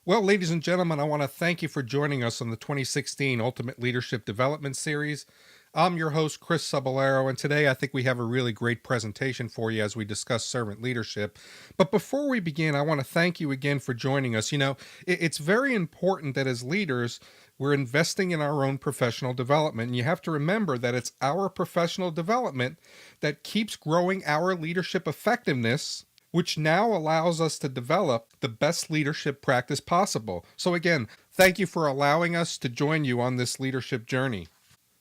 Well, ladies and gentlemen, I want to thank you for joining us on the 2016 Ultimate Leadership Development Series. I'm your host, Chris Cebollero, and today I think we have a really great presentation for you as we discuss servant leadership. But before we begin, I want to thank you again for joining us. It's very important that as leaders, we're investing in our own professional development. And you have to remember that it's our professional development that keeps growing our leadership effectiveness, which now allows us to develop the best leadership practice possible. So again, thank you for allowing us to join you on this leadership journey.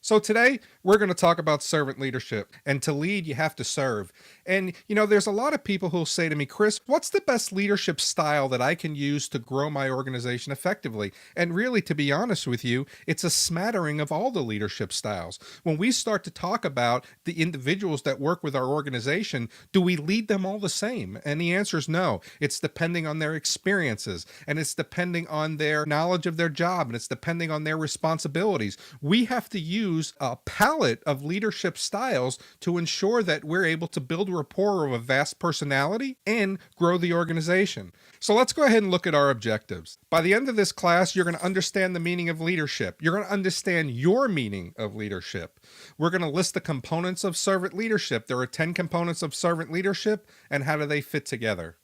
So today we're going to talk about servant leadership, and to lead you have to serve. And there's a lot of people who'll say to me, Chris, what's the best leadership style that I can use to grow my organization effectively? And really, to be honest with you, it's a smattering of all the leadership styles. When we start to talk about the individuals that work with our organization, do we lead them all the same? And the answer is no. It's depending on their experiences, and it's depending on their knowledge of their job, and it's depending on their responsibilities. We have to use a palette of leadership styles to ensure that we're able to build rapport of a vast personality and grow the organization. So let's go ahead and look at our objectives. By the end of this class, you're going to understand the meaning of leadership. You're going to understand your meaning of leadership. We're going to list the components of servant leadership. There are 10 components of servant leadership, and how do they fit together?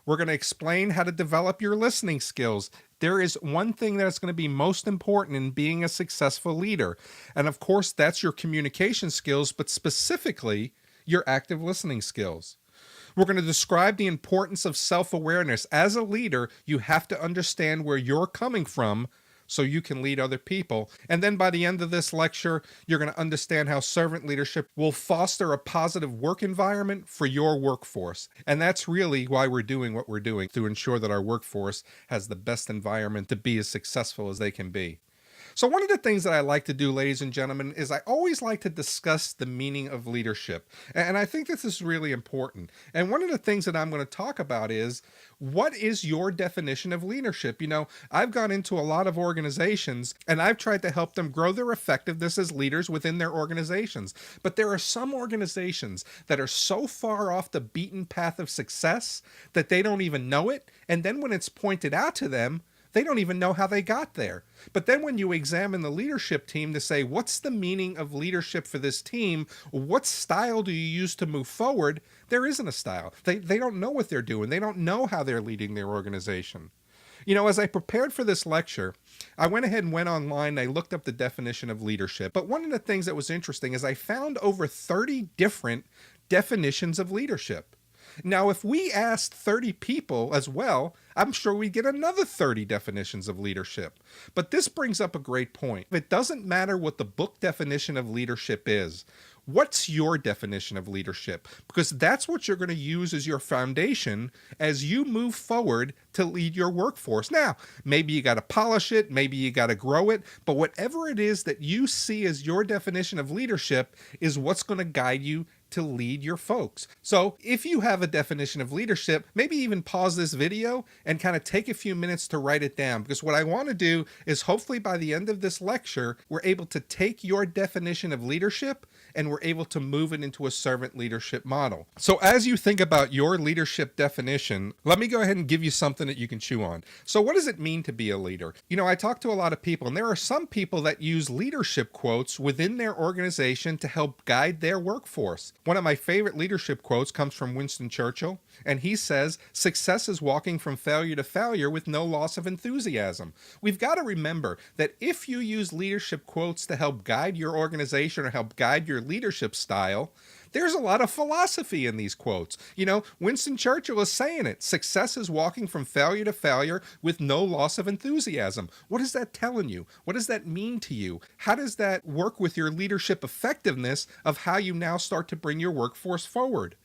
We're going to explain how to develop your listening skills. There is one thing that's going to be most important in being a successful leader. And of course, that's your communication skills, but specifically your active listening skills. We're going to describe the importance of self-awareness. As a leader, you have to understand where you're coming from so you can lead other people. And then by the end of this lecture, you're going to understand how servant leadership will foster a positive work environment for your workforce. And that's really why we're doing what we're doing, to ensure that our workforce has the best environment to be as successful as they can be. So one of the things that I like to do, ladies and gentlemen, is I always like to discuss the meaning of leadership. And I think this is really important. And one of the things that I'm going to talk about is, what is your definition of leadership? I've gone into a lot of organizations and I've tried to help them grow their effectiveness as leaders within their organizations. But there are some organizations that are so far off the beaten path of success that they don't even know it. And then when it's pointed out to them, they don't even know how they got there. But then when you examine the leadership team to say, what's the meaning of leadership for this team? What style do you use to move forward? There isn't a style. They don't know what they're doing. They don't know how they're leading their organization. As I prepared for this lecture, I went ahead and went online and I looked up the definition of leadership. But one of the things that was interesting is I found over 30 different definitions of leadership. Now, if we asked 30 people as well, I'm sure we'd get another 30 definitions of leadership. But this brings up a great point. It doesn't matter what the book definition of leadership is. What's your definition of leadership? Because that's what you're going to use as your foundation as you move forward to lead your workforce. Now, maybe you got to polish it, maybe you got to grow it, but whatever it is that you see as your definition of leadership is what's going to guide you to lead your folks. So if you have a definition of leadership, maybe even pause this video and kind of take a few minutes to write it down, because what I want to do is hopefully by the end of this lecture, we're able to take your definition of leadership and we're able to move it into a servant leadership model. So as you think about your leadership definition, let me go ahead and give you something that you can chew on. So what does it mean to be a leader? I talk to a lot of people, and there are some people that use leadership quotes within their organization to help guide their workforce. One of my favorite leadership quotes comes from Winston Churchill, and he says, "Success is walking from failure to failure with no loss of enthusiasm." We've got to remember that if you use leadership quotes to help guide your organization or help guide your leadership style, there's a lot of philosophy in these quotes. Winston Churchill is saying it. Success is walking from failure to failure with no loss of enthusiasm. What is that telling you? What does that mean to you? How does that work with your leadership effectiveness of how you now start to bring your workforce forward?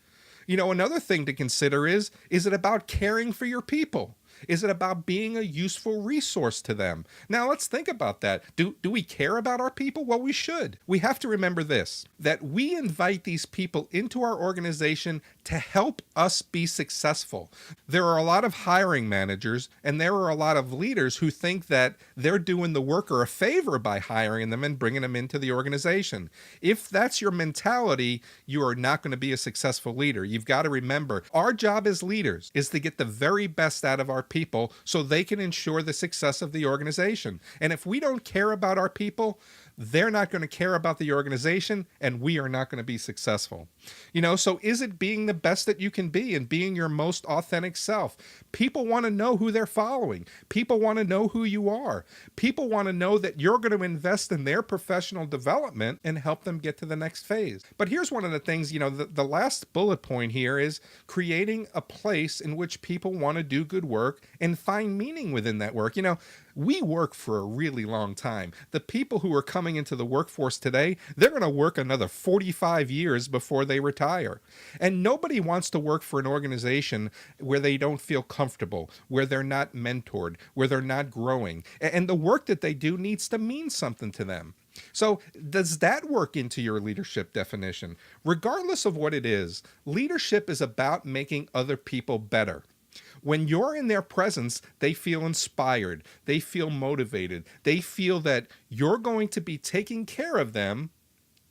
Another thing to consider is it about caring for your people? Is it about being a useful resource to them? Now let's think about that. Do we care about our people? Well, we should. We have to remember this, that we invite these people into our organization to help us be successful. There are a lot of hiring managers and there are a lot of leaders who think that they're doing the worker a favor by hiring them and bringing them into the organization. If that's your mentality, you are not going to be a successful leader. You've got to remember, our job as leaders is to get the very best out of our people so they can ensure the success of the organization. And if we don't care about our people, they're not going to care about the organization, and we are not going to be successful. So is it being the best that you can be and being your most authentic self? People want to know who they're following. People want to know who you are. People want to know that you're going to invest in their professional development and help them get to the next phase. But here's one of the things, the last bullet point here is creating a place in which people want to do good work and find meaning within that work. We work for a really long time. The people who are coming into the workforce today, they're going to work another 45 years before they retire. And nobody wants to work for an organization where they don't feel comfortable, where they're not mentored, where they're not growing. And the work that they do needs to mean something to them. So does that work into your leadership definition? Regardless of what it is, leadership is about making other people better. When you're in their presence, they feel inspired, they feel motivated, they feel that you're going to be taking care of them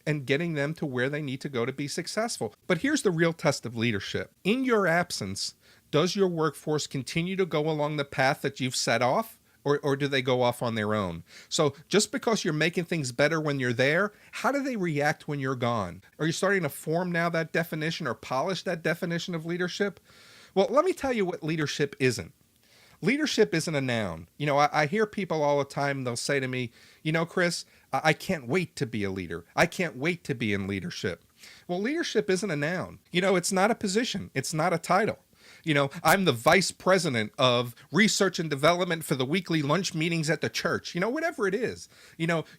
and getting them to where they need to go to be successful. But here's the real test of leadership. In your absence, does your workforce continue to go along the path that you've set off? Or do they go off on their own? So just because you're making things better when you're there, how do they react when you're gone? Are you starting to form now that definition or polish that definition of leadership? Well, let me tell you what leadership isn't. Leadership isn't a noun. I hear people all the time, they'll say to me, Chris, I can't wait to be a leader. I can't wait to be in leadership. Well, leadership isn't a noun. It's not a position. It's not a title. I'm the vice president of research and development for the weekly lunch meetings at the church, whatever it is.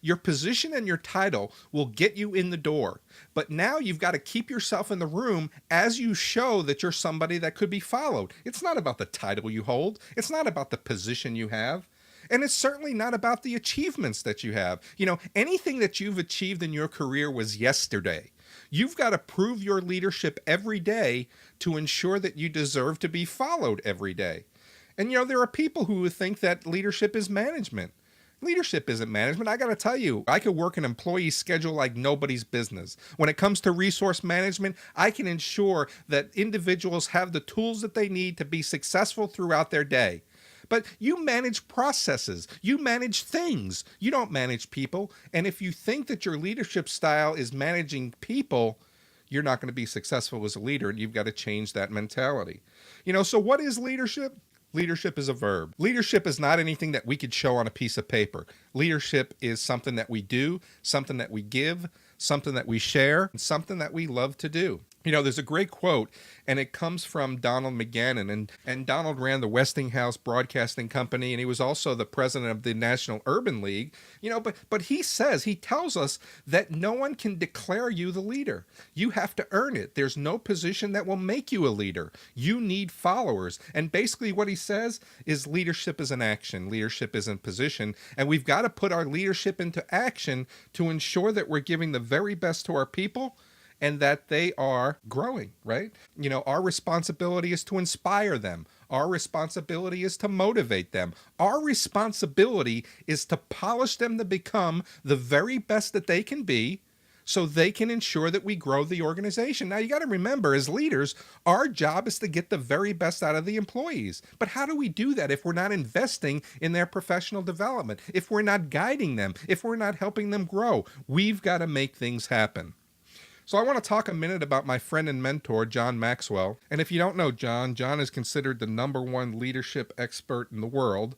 Your position and your title will get you in the door. But now you've got to keep yourself in the room as you show that you're somebody that could be followed. It's not about the title you hold. It's not about the position you have. And it's certainly not about the achievements that you have. Anything that you've achieved in your career was yesterday. You've got to prove your leadership every day to ensure that you deserve to be followed every day. And, there are people who think that leadership is management. Leadership isn't management. I got to tell you, I could work an employee schedule like nobody's business. When it comes to resource management, I can ensure that individuals have the tools that they need to be successful throughout their day. But you manage processes, you manage things, you don't manage people. And if you think that your leadership style is managing people, you're not going to be successful as a leader, and you've got to change that mentality. So what is leadership? Leadership is a verb. Leadership is not anything that we could show on a piece of paper. Leadership is something that we do, something that we give, something that we share, and something that we love to do. There's a great quote, and it comes from Donald McGannon, and Donald ran the Westinghouse Broadcasting Company, and he was also the president of the National Urban League. But he tells us that no one can declare you the leader. You have to earn it. There's no position that will make you a leader. You need followers. And basically what he says is leadership is an action. Leadership isn't position. And we've got to put our leadership into action to ensure that we're giving the very best to our people and that they are growing, right? Our responsibility is to inspire them. Our responsibility is to motivate them. Our responsibility is to polish them to become the very best that they can be so they can ensure that we grow the organization. Now, you got to remember, as leaders, our job is to get the very best out of the employees. But how do we do that if we're not investing in their professional development, if we're not guiding them, if we're not helping them grow? We've got to make things happen. So I want to talk a minute about my friend and mentor, John Maxwell. And if you don't know John is considered the #1 leadership expert in the world.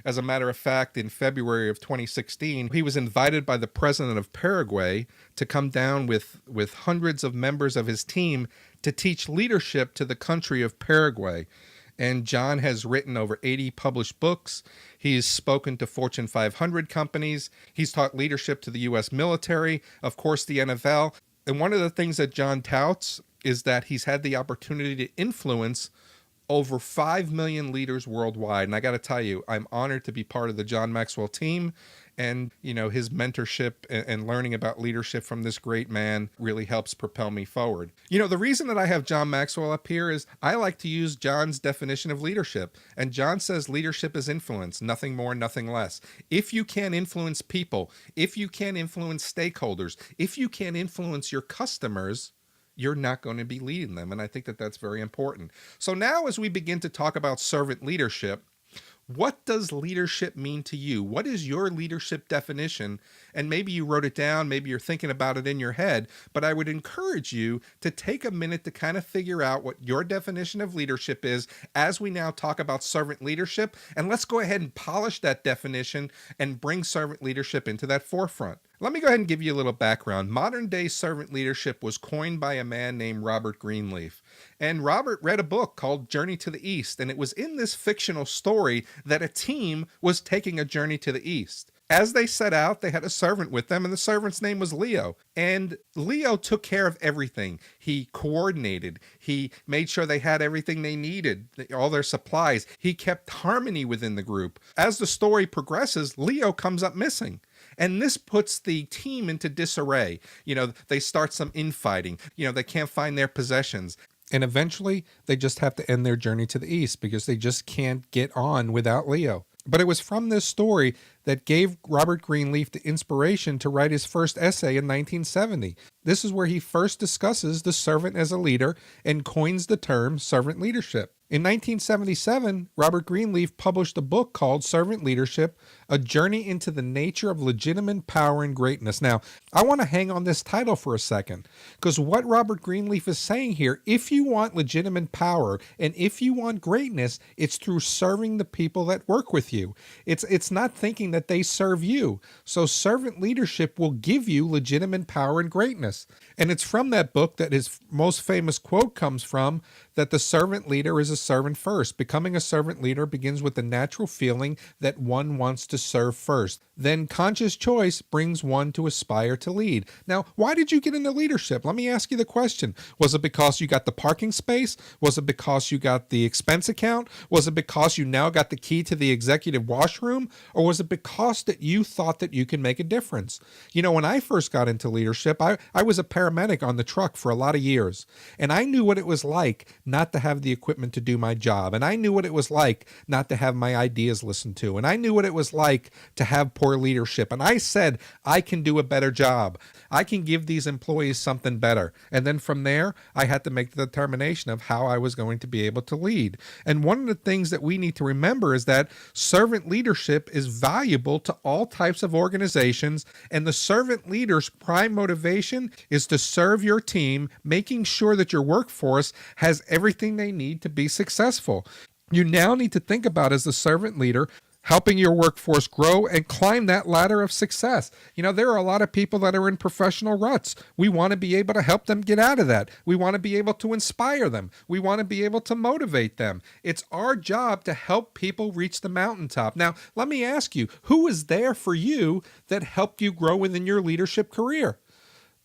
As a matter of fact, in February of 2016, he was invited by the president of Paraguay to come down with hundreds of members of his team to teach leadership to the country of Paraguay. And John has written over 80 published books. He's spoken to Fortune 500 companies. He's taught leadership to the U.S. military, of course, the NFL. And one of the things that John touts is that he's had the opportunity to influence over 5 million leaders worldwide. And I got to tell you, I'm honored to be part of the John Maxwell team. And, his mentorship and learning about leadership from this great man really helps propel me forward. The reason that I have John Maxwell up here is I like to use John's definition of leadership. And John says leadership is influence, nothing more, nothing less. If you can't influence people, if you can't influence stakeholders, if you can't influence your customers, you're not going to be leading them. And I think that that's very important. So now as we begin to talk about servant leadership, What does leadership mean to you? What is your leadership definition? And maybe you wrote it down, maybe you're thinking about it in your head, but I would encourage you to take a minute to kind of figure out what your definition of leadership is as we now talk about servant leadership. And let's go ahead and polish that definition and bring servant leadership into that forefront. Let me go ahead and give you a little background. Modern day servant leadership was coined by a man named Robert Greenleaf. And Robert read a book called Journey to the East, and it was in this fictional story that a team was taking a journey to the East. As they set out, they had a servant with them, and the servant's name was Leo. And Leo took care of everything. He coordinated. He made sure they had everything they needed, all their supplies. He kept harmony within the group. As the story progresses, Leo comes up missing. And this puts the team into disarray. They start some infighting. They can't find their possessions. And eventually, they just have to end their journey to the East because they just can't get on without Leo. But it was from this story that gave Robert Greenleaf the inspiration to write his first essay in 1970. This is where he first discusses the servant as a leader and coins the term servant leadership. In 1977, Robert Greenleaf published a book called Servant Leadership, A Journey into the Nature of Legitimate Power and Greatness. Now, I want to hang on this title for a second, because what Robert Greenleaf is saying here, if you want legitimate power and if you want greatness, it's through serving the people that work with you. It's not thinking that they serve you. So servant leadership will give you legitimate power and greatness. And it's from that book that his most famous quote comes from, that the servant leader is a servant first. Becoming a servant leader begins with the natural feeling that one wants to serve first. Then conscious choice brings one to aspire to lead. Now, why did you get into leadership? Let me ask you the question. Was it because you got the parking space? Was it because you got the expense account? Was it because you now got the key to the executive washroom? Or was it because that you thought that you could make a difference? When I first got into leadership, I was a paramedic on the truck for a lot of years. And I knew what it was like not to have the equipment to do my job. And I knew what it was like not to have my ideas listened to. And I knew what it was like to have poor leadership. And I said, I can do a better job. I can give these employees something better. And then from there, I had to make the determination of how I was going to be able to lead. And one of the things that we need to remember is that servant leadership is valuable to all types of organizations. And the servant leader's prime motivation is to serve your team, making sure that your workforce has everything they need to be successful. You now need to think about, as the servant leader, helping your workforce grow and climb that ladder of success. There are a lot of people that are in professional ruts. We want to be able to help them get out of that. We want to be able to inspire them. We want to be able to motivate them. It's our job to help people reach the mountaintop. Now, let me ask you, who is there for you that helped you grow within your leadership career?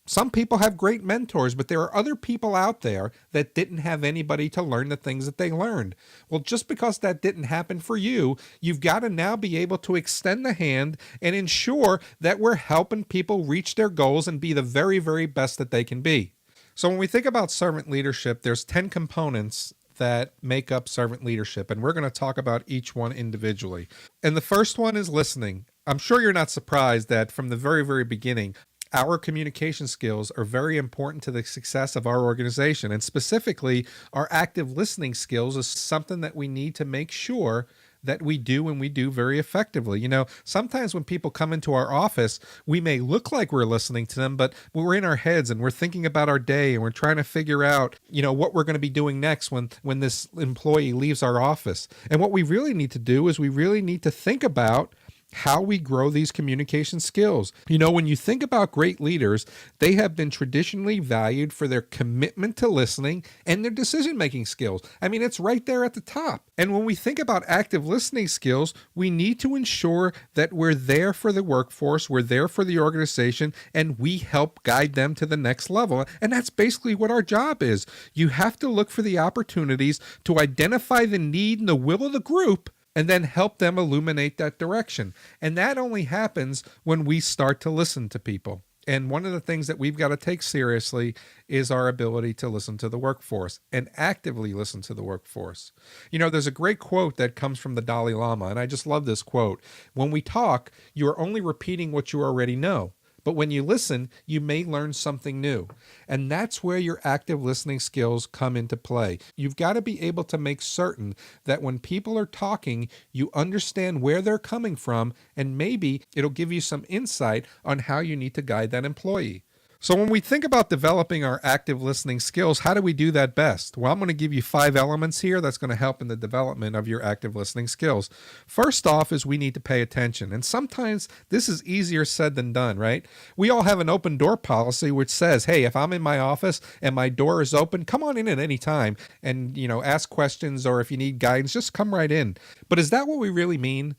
Some people have great mentors, but there are other people out there that didn't have anybody to learn the things that they learned. Well, just because that didn't happen for you, you've got to now be able to extend the hand and ensure that we're helping people reach their goals and be the very, very best that they can be. So when we think about servant leadership, there's 10 components that make up servant leadership, and we're going to talk about each one individually. And the first one is listening. I'm sure you're not surprised that from the very, very beginning, our communication skills are very important to the success of our organization, and specifically our active listening skills is something that we need to make sure that we do, and we do very effectively. Sometimes when people come into our office, we may look like we're listening to them, but we're in our heads and we're thinking about our day and we're trying to figure out, what we're going to be doing next when this employee leaves our office. And what we really need to do is we really need to think about how we grow these communication skills. When you think about great leaders, they have been traditionally valued for their commitment to listening and their decision-making skills. It's right there at the top. And when we think about active listening skills, we need to ensure that we're there for the workforce, we're there for the organization, and we help guide them to the next level. And that's basically what our job is. You have to look for the opportunities to identify the need and the will of the group, and then help them illuminate that direction. And that only happens when we start to listen to people. And one of the things that we've got to take seriously is our ability to listen to the workforce and actively listen to the workforce. There's a great quote that comes from the Dalai Lama, and I just love this quote. When we talk, you're only repeating what you already know. But when you listen, you may learn something new. And that's where your active listening skills come into play. You've got to be able to make certain that when people are talking, you understand where they're coming from, and maybe it'll give you some insight on how you need to guide that employee. So when we think about developing our active listening skills, how do we do that best? Well, I'm going to give you 5 elements here that's going to help in the development of your active listening skills. First off is we need to pay attention. And sometimes this is easier said than done, right? We all have an open door policy which says, hey, if I'm in my office and my door is open, come on in at any time and, ask questions, or if you need guidance, just come right in. But is that what we really mean?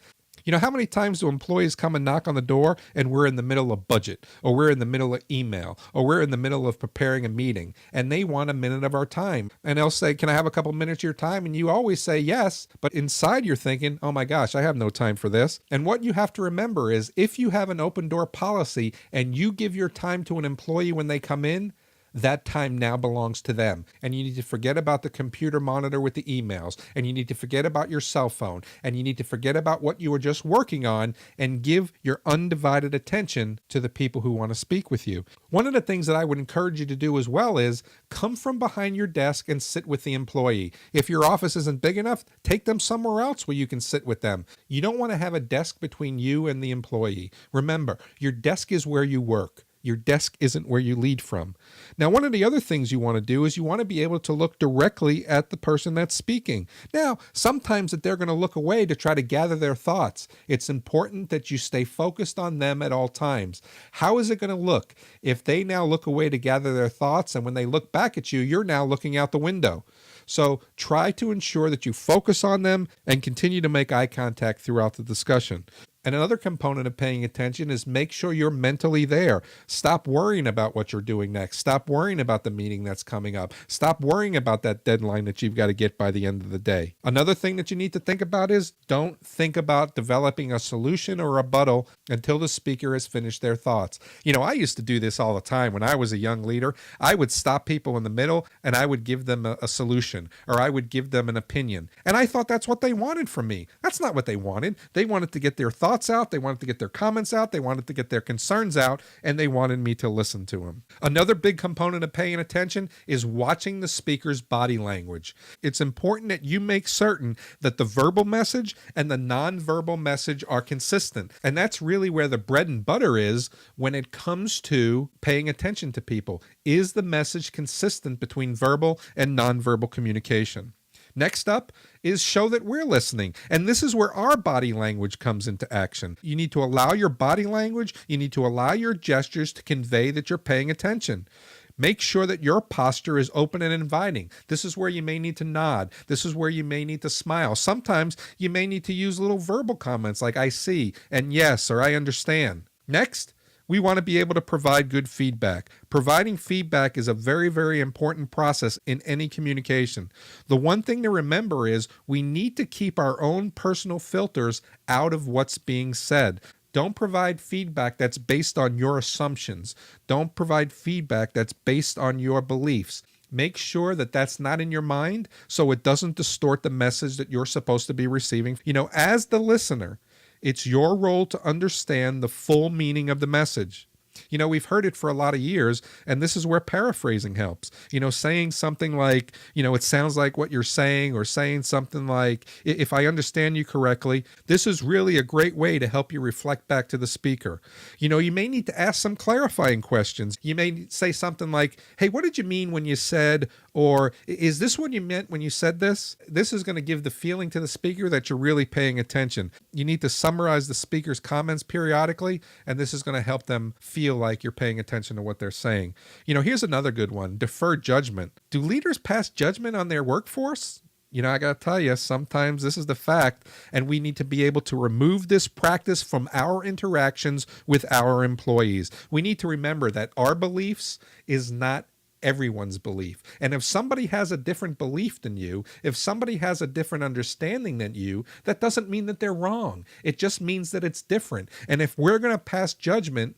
How many times do employees come and knock on the door and we're in the middle of budget, or we're in the middle of email, or we're in the middle of preparing a meeting, and they want a minute of our time? And they'll say, can I have a couple minutes of your time? And you always say yes, but inside you're thinking, oh my gosh, I have no time for this. And what you have to remember is if you have an open door policy and you give your time to an employee when they come in, that time now belongs to them. And you need to forget about the computer monitor with the emails, and you need to forget about your cell phone, and you need to forget about what you were just working on, and give your undivided attention to the people who want to speak with you. One of the things that I would encourage you to do as well is come from behind your desk and sit with the employee. If your office isn't big enough, take them somewhere else where you can sit with them. You don't want to have a desk between you and the employee. Remember, your desk is where you work. Your desk isn't where you lead from. Now, one of the other things you want to do is you want to be able to look directly at the person that's speaking. Now, sometimes that they're going to look away to try to gather their thoughts. It's important that you stay focused on them at all times. How is it going to look if they now look away to gather their thoughts, and when they look back at you, you're now looking out the window? So try to ensure that you focus on them and continue to make eye contact throughout the discussion. And another component of paying attention is make sure you're mentally there. Stop worrying about what you're doing next. Stop worrying about the meeting that's coming up. Stop worrying about that deadline that you've got to get by the end of the day. Another thing that you need to think about is don't think about developing a solution or a rebuttal until the speaker has finished their thoughts. I used to do this all the time when I was a young leader. I would stop people in the middle and I would give them a solution, or I would give them an opinion. And I thought that's what they wanted from me. That's not what they wanted. They wanted to get their thoughts out, they wanted to get their comments out, they wanted to get their concerns out, and they wanted me to listen to them. Another big component of paying attention is watching the speaker's body language. It's important that you make certain that the verbal message and the nonverbal message are consistent. And that's really where the bread and butter is when it comes to paying attention to people. Is the message consistent between verbal and nonverbal communication? Next up is show that we're listening. And this is where our body language comes into action. You need to allow your body language, you need to allow your gestures to convey that you're paying attention. Make sure that your posture is open and inviting. This is where you may need to nod. This is where you may need to smile. Sometimes you may need to use little verbal comments like I see and yes, or I understand. Next, we want to be able to provide good feedback. Providing feedback is a very, very important process in any communication. The one thing to remember is we need to keep our own personal filters out of what's being said. Don't provide feedback that's based on your assumptions. Don't provide feedback that's based on your beliefs. Make sure that that's not in your mind so it doesn't distort the message that you're supposed to be receiving. As the listener, it's your role to understand the full meaning of the message. We've heard it for a lot of years, and this is where paraphrasing helps. Saying something like, it sounds like what you're saying, or saying something like, if I understand you correctly, this is really a great way to help you reflect back to the speaker. You may need to ask some clarifying questions. You may say something like, hey, what did you mean when you said, or is this what you meant when you said this? This is going to give the feeling to the speaker that you're really paying attention. You need to summarize the speaker's comments periodically, and this is going to help them feel like you're paying attention to what they're saying. Here's another good one: deferred judgment. Do leaders pass judgment on their workforce? I got to tell you, sometimes this is the fact, and we need to be able to remove this practice from our interactions with our employees. We need to remember that our beliefs is not everyone's belief. And if somebody has a different belief than you, if somebody has a different understanding than you, that doesn't mean that they're wrong. It just means that it's different. And if we're going to pass judgment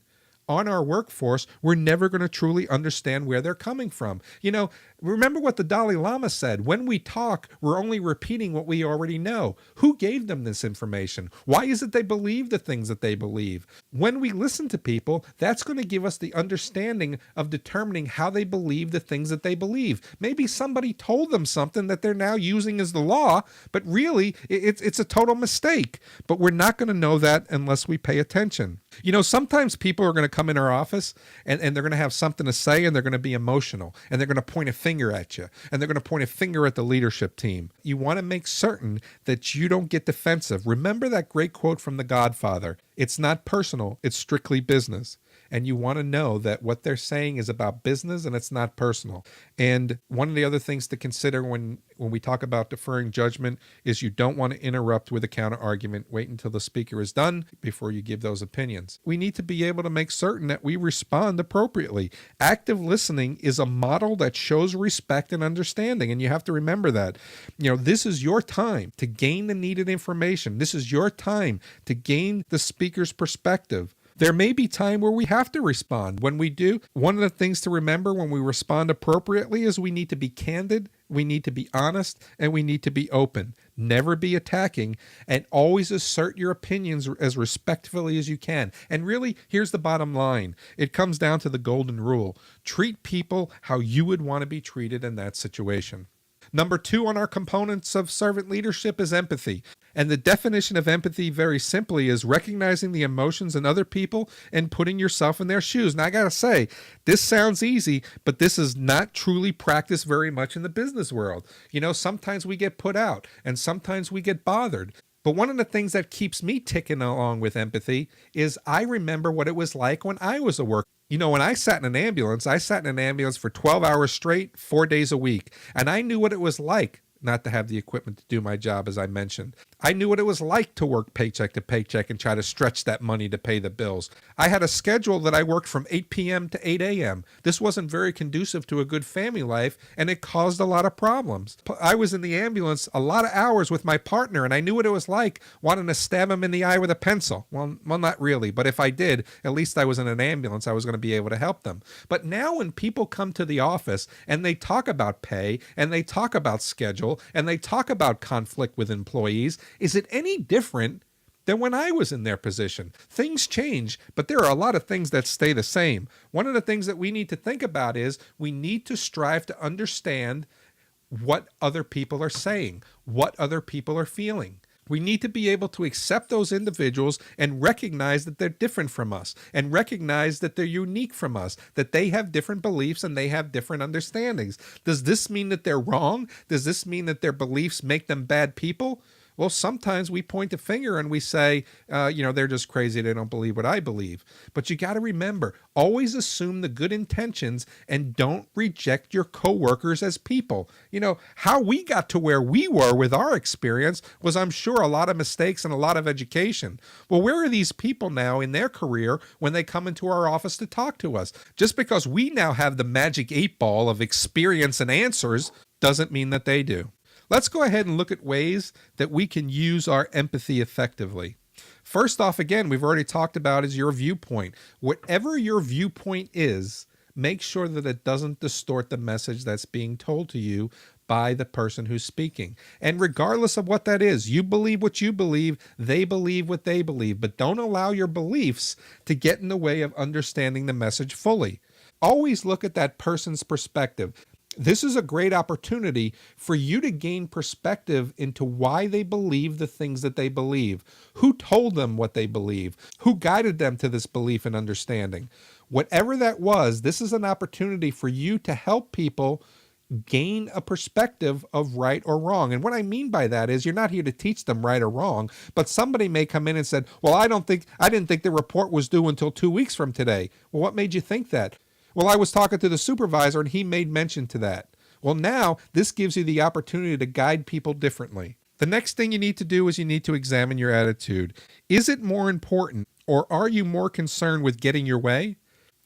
on our workforce, we're never going to truly understand where they're coming from. Remember what the Dalai Lama said: when we talk, we're only repeating what we already know. Who gave them this information? Why is it they believe the things that they believe? When we listen to people, that's going to give us the understanding of determining how they believe the things that they believe. Maybe somebody told them something that they're now using as the law, but really it's a total mistake. But we're not going to know that unless we pay attention. Sometimes people are going to come in our office and they're going to have something to say, and they're going to be emotional, and they're going to point a finger at you, and they're going to point a finger at the leadership team. You want to make certain that you don't get defensive. Remember that great quote from The Godfather: "It's not personal, it's strictly business." And you want to know that what they're saying is about business and it's not personal. And one of the other things to consider when we talk about deferring judgment is you don't want to interrupt with a counter argument. Wait until the speaker is done before you give those opinions. We need to be able to make certain that we respond appropriately. Active listening is a model that shows respect and understanding, and you have to remember that. This is your time to gain the needed information. This is your time to gain the speaker's perspective. There may be time where we have to respond. When we do, one of the things to remember when we respond appropriately is we need to be candid, we need to be honest, and we need to be open. Never be attacking, and always assert your opinions as respectfully as you can. And really, here's the bottom line. It comes down to the golden rule. Treat people how you would want to be treated in that situation. Number 2 on our components of servant leadership is empathy. And the definition of empathy very simply is recognizing the emotions in other people and putting yourself in their shoes. Now, I got to say, this sounds easy, but this is not truly practiced very much in the business world. Sometimes we get put out and sometimes we get bothered. But one of the things that keeps me ticking along with empathy is I remember what it was like when I was a worker. When I sat in an ambulance for 12 hours straight, 4 days a week. And I knew what it was like not to have the equipment to do my job, as I mentioned. I knew what it was like to work paycheck to paycheck and try to stretch that money to pay the bills. I had a schedule that I worked from 8 p.m. to 8 a.m. This wasn't very conducive to a good family life, and it caused a lot of problems. I was in the ambulance a lot of hours with my partner, and I knew what it was like wanting to stab him in the eye with a pencil. Well, not really, but if I did, at least I was in an ambulance. I was going to be able to help them. But now when people come to the office and they talk about pay, and they talk about schedule, and they talk about conflict with employees, is it any different than when I was in their position? Things change, but there are a lot of things that stay the same. One of the things that we need to think about is we need to strive to understand what other people are saying, what other people are feeling. We need to be able to accept those individuals and recognize that they're different from us, and recognize that they're unique from us, that they have different beliefs and they have different understandings. Does this mean that they're wrong? Does this mean that their beliefs make them bad people? Well, sometimes we point a finger and we say, they're just crazy. They don't believe what I believe. But you got to remember, always assume the good intentions and don't reject your coworkers as people. How we got to where we were with our experience was, I'm sure, a lot of mistakes and a lot of education. Well, where are these people now in their career when they come into our office to talk to us? Just because we now have the magic 8-ball of experience and answers doesn't mean that they do. Let's go ahead and look at ways that we can use our empathy effectively. First off, again, we've already talked about is your viewpoint. Whatever your viewpoint is, make sure that it doesn't distort the message that's being told to you by the person who's speaking. And regardless of what that is, you believe what you believe, they believe what they believe, but don't allow your beliefs to get in the way of understanding the message fully. Always look at that person's perspective. This is a great opportunity for you to gain perspective into why they believe the things that they believe, who told them what they believe, who guided them to this belief and understanding. Whatever that was, this is an opportunity for you to help people gain a perspective of right or wrong. And what I mean by that is you're not here to teach them right or wrong, but somebody may come in and said, well, I didn't think the report was due until 2 weeks from today. Well, what made you think that? Well, I was talking to the supervisor and he made mention to that. Well, now this gives you the opportunity to guide people differently. The next thing you need to do is you need to examine your attitude. Is it more important, or are you more concerned with getting your way?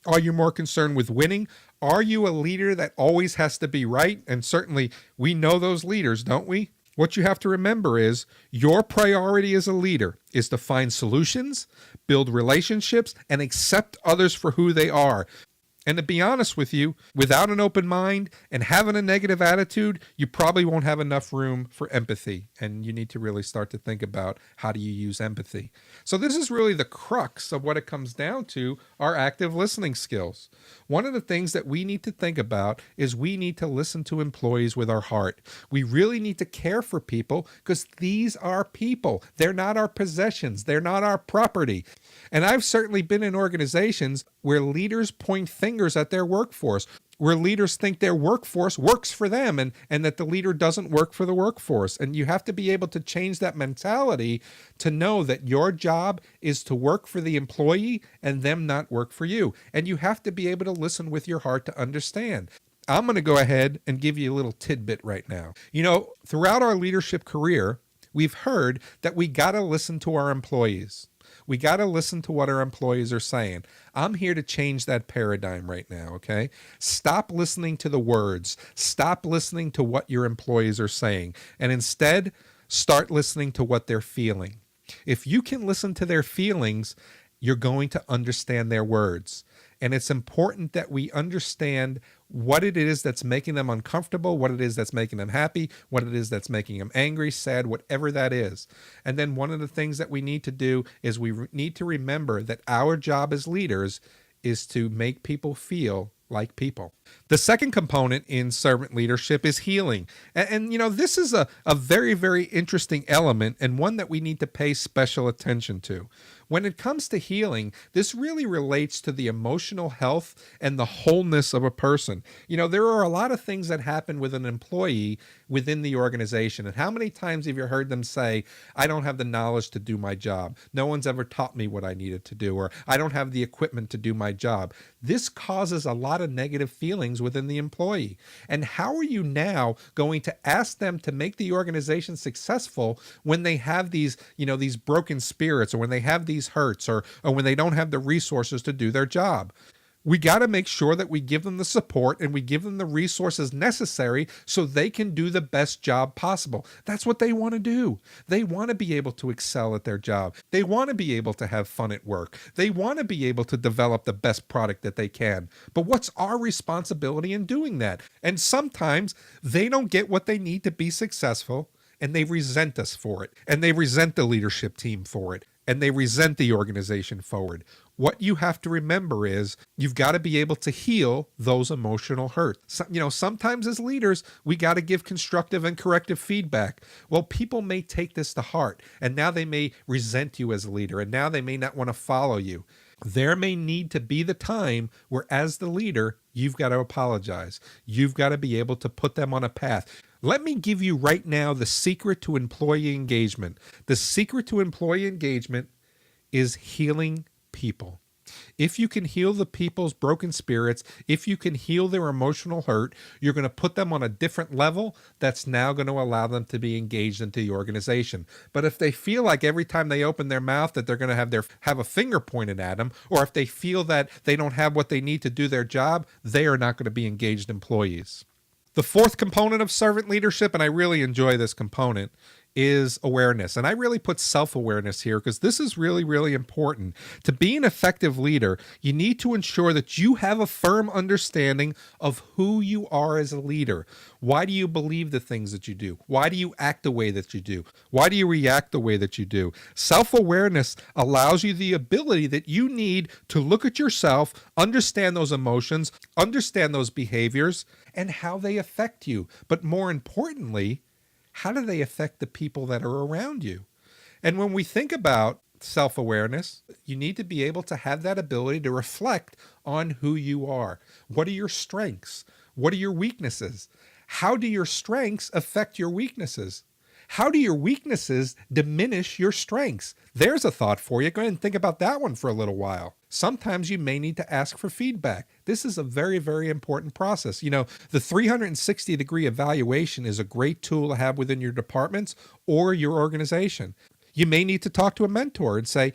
Are you more concerned with winning? Are you a leader that always has to be right? And certainly we know those leaders, don't we? What you have to remember is your priority as a leader is to find solutions, build relationships, and accept others for who they are. And to be honest with you, without an open mind and having a negative attitude, you probably won't have enough room for empathy. And you need to really start to think about how do you use empathy. So this is really the crux of what it comes down to, our active listening skills. One of the things that we need to think about is we need to listen to employees with our heart. We really need to care for people because these are people. They're not our possessions. They're not our property. And I've certainly been in organizations where leaders point fingers at their workforce, where leaders think their workforce works for them and that the leader doesn't work for the workforce. And you have to be able to change that mentality to know that your job is to work for the employee and them not work for you. And you have to be able to listen with your heart to understand. I'm going to go ahead and give you a little tidbit right now. You know, throughout our leadership career, we've heard that we got to listen to our employees. We got to listen to what our employees are saying. I'm here to change that paradigm right now, okay? Stop listening to the words. Stop listening to what your employees are saying. And instead, start listening to what they're feeling. If you can listen to their feelings, you're going to understand their words. And it's important that we understand what it is that's making them uncomfortable, what it is that's making them happy, what it is that's making them angry, sad, whatever that is. And then one of the things that we need to do is we need to remember that our job as leaders is to make people feel like people. The second component in servant leadership is healing. And you know, this is a very, very interesting element and one that we need to pay special attention to. When it comes to healing, this really relates to the emotional health and the wholeness of a person. You know, there are a lot of things that happen with an employee within the organization. And how many times have you heard them say, I don't have the knowledge to do my job. No one's ever taught me what I needed to do, or I don't have the equipment to do my job. This causes a lot of negative feelings within the employee. And how are you now going to ask them to make the organization successful when they have these, you know, these broken spirits, or when they have these hurts, or when they don't have the resources to do their job? We got to make sure that we give them the support and we give them the resources necessary so they can do the best job possible. That's what they want to do. They want to be able to excel at their job. They want to be able to have fun at work. They want to be able to develop the best product that they can. But what's our responsibility in doing that? And sometimes they don't get what they need to be successful, and they resent us for it. And they resent the leadership team for it. And they resent the organization forward. What you have to remember is you've got to be able to heal those emotional hurts. So, you know, sometimes as leaders, we got to give constructive and corrective feedback. Well, people may take this to heart, and now they may resent you as a leader, and now they may not want to follow you. There may need to be the time where, as the leader, you've got to apologize. You've got to be able to put them on a path. Let me give you right now the secret to employee engagement. The secret to employee engagement is healing people. If you can heal the people's broken spirits, if you can heal their emotional hurt, you're going to put them on a different level that's now going to allow them to be engaged into the organization. But if they feel like every time they open their mouth that they're going to have a finger pointed at them, or if they feel that they don't have what they need to do their job, they are not going to be engaged employees. The fourth component of servant leadership, and I really enjoy this component, is awareness. And I really put self-awareness here because this is really, really important. To be an effective leader, you need to ensure that you have a firm understanding of who you are as a leader. Why do you believe the things that you do? Why do you act the way that you do? Why do you react the way that you do? Self-awareness allows you the ability that you need to look at yourself, understand those emotions, understand those behaviors, and how they affect you. But more importantly, how do they affect the people that are around you? And when we think about self-awareness, you need to be able to have that ability to reflect on who you are. What are your strengths? What are your weaknesses? How do your strengths affect your weaknesses? How do your weaknesses diminish your strengths? There's a thought for you. Go ahead and think about that one for a little while. Sometimes you may need to ask for feedback. This is a very, very important process. You know, the 360-degree evaluation is a great tool to have within your departments or your organization. You may need to talk to a mentor and say,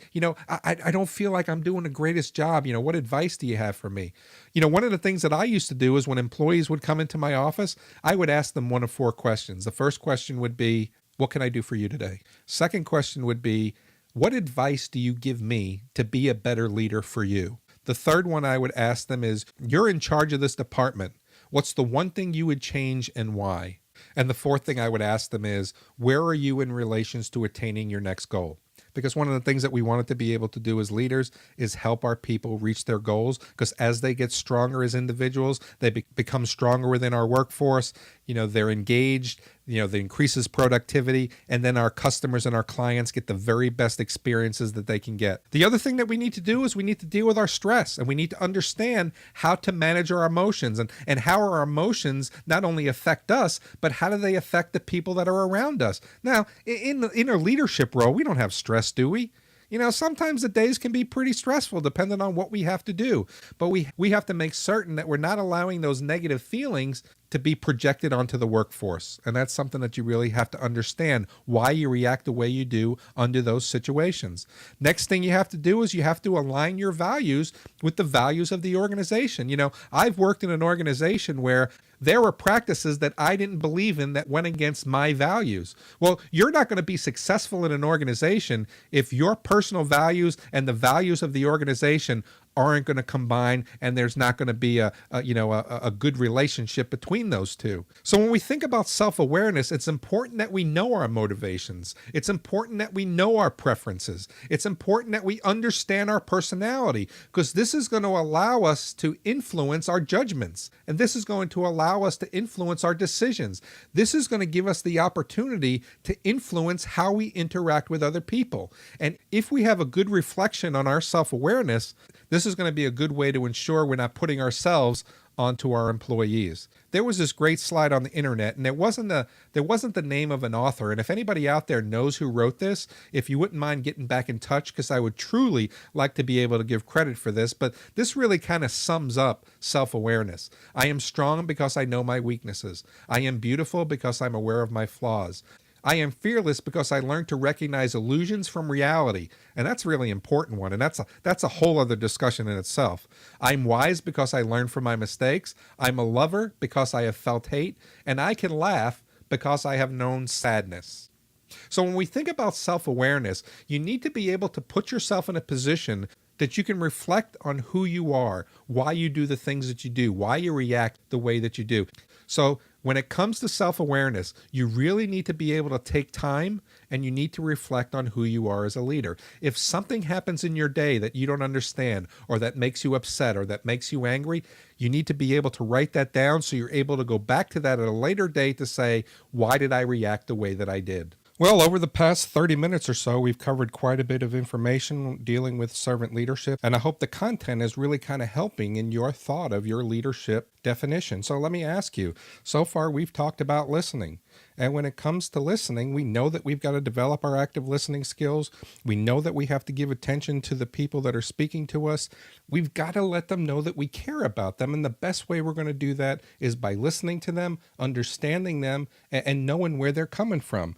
I don't feel like I'm doing the greatest job. What advice do you have for me? One of the things that I used to do is when employees would come into my office, I would ask them one of four questions. The first question would be, what can I do for you today? Second question would be, what advice do you give me to be a better leader for you? The third one I would ask them is, you're in charge of this department. What's the one thing you would change and why? And the fourth thing I would ask them is, where are you in relations to attaining your next goal? Because one of the things that we wanted to be able to do as leaders is help our people reach their goals. Because as they get stronger as individuals, they become stronger within our workforce. They're engaged, that increases productivity. And then our customers and our clients get the very best experiences that they can get. The other thing that we need to do is we need to deal with our stress, and we need to understand how to manage our emotions and how our emotions not only affect us, but how do they affect the people that are around us. Now, in a leadership role, we don't have stress, do we? Sometimes the days can be pretty stressful depending on what we have to do. But we have to make certain that we're not allowing those negative feelings to be projected onto the workforce. And that's something that you really have to understand, why you react the way you do under those situations. Next thing you have to do is you have to align your values with the values of the organization. I've worked in an organization where there were practices that I didn't believe in that went against my values. Well, you're not going to be successful in an organization if your personal values and the values of the organization aren't going to combine, and there's not going to be a good relationship between those two. So when we think about self-awareness, it's important that we know our motivations. It's important that we know our preferences. It's important that we understand our personality, because this is going to allow us to influence our judgments, and this is going to allow us to influence our decisions. This is going to give us the opportunity to influence how we interact with other people. And if we have a good reflection on our self-awareness, this is going to be a good way to ensure we're not putting ourselves onto our employees. There was this great slide on the internet, and there wasn't the name of an author. And if anybody out there knows who wrote this, if you wouldn't mind getting back in touch, because I would truly like to be able to give credit for this. But this really kind of sums up self-awareness. I am strong because I know my weaknesses. I am beautiful because I'm aware of my flaws. I am fearless because I learned to recognize illusions from reality. And that's a really important one. And that's a whole other discussion in itself. I'm wise because I learned from my mistakes. I'm a lover because I have felt hate. And I can laugh because I have known sadness. So when we think about self-awareness, you need to be able to put yourself in a position that you can reflect on who you are, why you do the things that you do, why you react the way that you do. So when it comes to self-awareness, you really need to be able to take time, and you need to reflect on who you are as a leader. If something happens in your day that you don't understand, or that makes you upset, or that makes you angry, you need to be able to write that down so you're able to go back to that at a later date to say, why did I react the way that I did? Well, over the past 30 minutes or so, we've covered quite a bit of information dealing with servant leadership, and I hope the content is really kind of helping in your thought of your leadership definition. So let me ask you, so far we've talked about listening. And when it comes to listening, we know that we've got to develop our active listening skills. We know that we have to give attention to the people that are speaking to us. We've got to let them know that we care about them. And the best way we're going to do that is by listening to them, understanding them, and knowing where they're coming from.